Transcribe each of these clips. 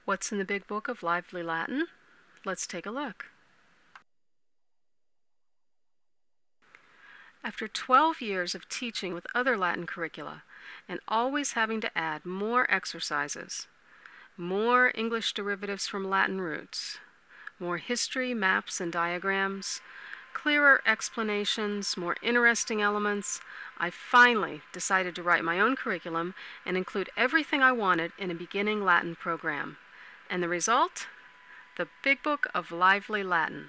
What's in the Big Book of LivelyLatin? Let's take a look. After 12 years of teaching with other Latin curricula and always having to add more exercises, more English derivatives from Latin roots, more history, maps, and diagrams, clearer explanations, more interesting elements, I finally decided to write my own curriculum and include everything I wanted in a beginning Latin program. And the result? The Big Book of LivelyLatin.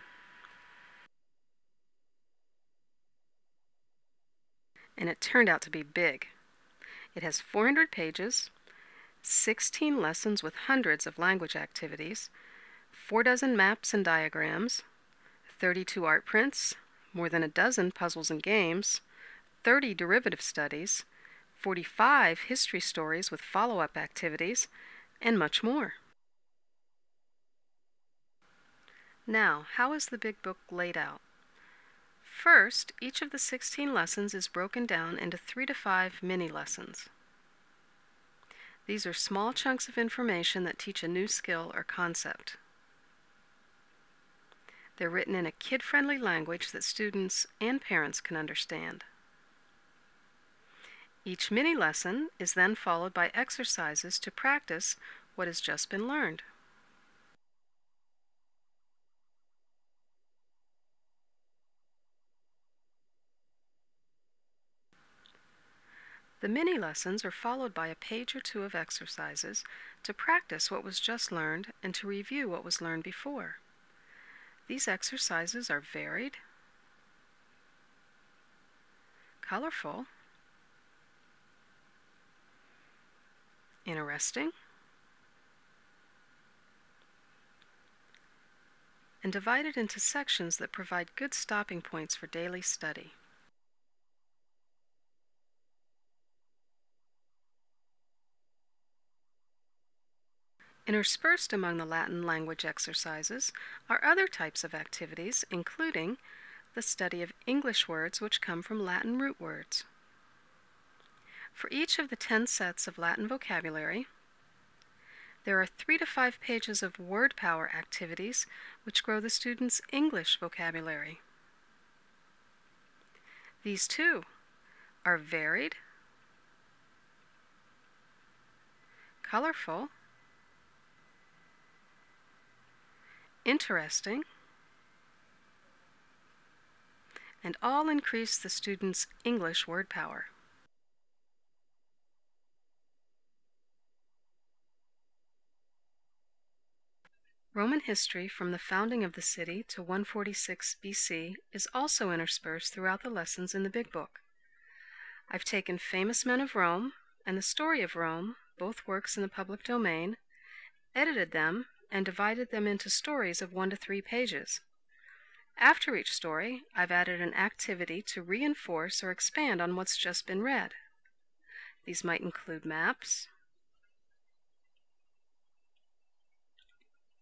And it turned out to be big. It has 400 pages, 16 lessons with hundreds of language activities, 46 maps and diagrams, 32 art prints, more than a dozen puzzles and games, 30 derivative studies, 45 history stories with follow-up activities, and much more. Now, how is the Big Book laid out? First, each of the 16 lessons is broken down into 3 to 5 mini-lessons. These are small chunks of information that teach a new skill or concept. They're written in a kid-friendly language that students and parents can understand. Each mini-lesson is then followed by exercises to practice what has just been learned. The mini-lessons are followed by a page or two of exercises to practice what was just learned and to review what was learned before. These exercises are varied, colorful, interesting, and divided into sections that provide good stopping points for daily study. Interspersed among the Latin language exercises are other types of activities, including the study of English words which come from Latin root words. For each of the 10 sets of Latin vocabulary, there are 3 to 5 pages of word power activities which grow the student's English vocabulary. These too are varied, colorful, interesting, and all increase the student's English word power. Roman history from the founding of the city to 146 BC is also interspersed throughout the lessons in the Big Book. I've taken famous men of Rome and the story of Rome, both works in the public domain, edited them, and divided them into stories of 1 to 3 pages. After each story, I've added an activity to reinforce or expand on what's just been read. These might include maps,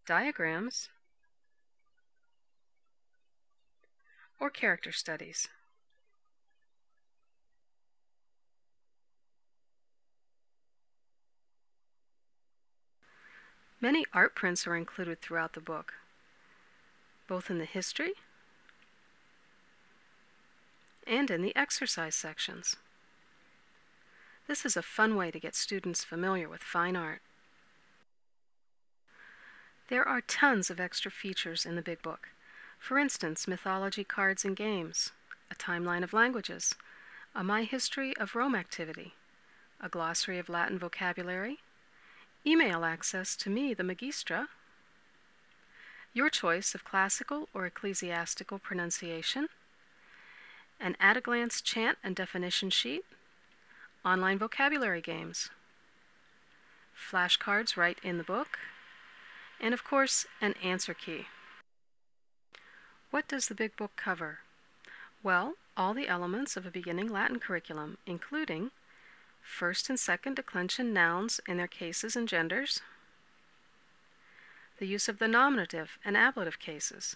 diagrams, or character studies. Many art prints are included throughout the book, both in the history and in the exercise sections. This is a fun way to get students familiar with fine art. There are tons of extra features in the Big Book. For instance, mythology cards and games, a timeline of languages, a My History of Rome activity, a glossary of Latin vocabulary, email access to me, the Magistra, your choice of classical or ecclesiastical pronunciation, an at-a-glance chant and definition sheet, online vocabulary games, flashcards right in the book, and of course, an answer key. What does the Big Book cover? Well, all the elements of a beginning Latin curriculum, including first and second declension nouns in their cases and genders, the use of the nominative and ablative cases,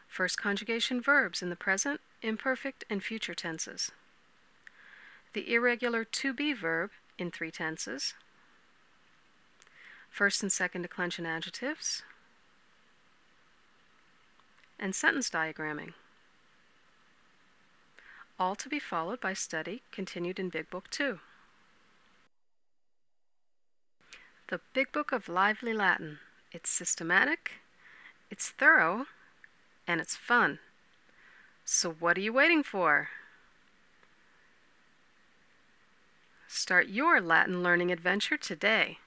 first conjugation verbs in the present, imperfect, and future tenses, the irregular to be verb in 3 tenses, first and second declension adjectives, and sentence diagramming. All to be followed by study continued in Big Book 2. The Big Book of Lively Latin. It's systematic, it's thorough, and it's fun. So what are you waiting for? Start your Latin learning adventure today.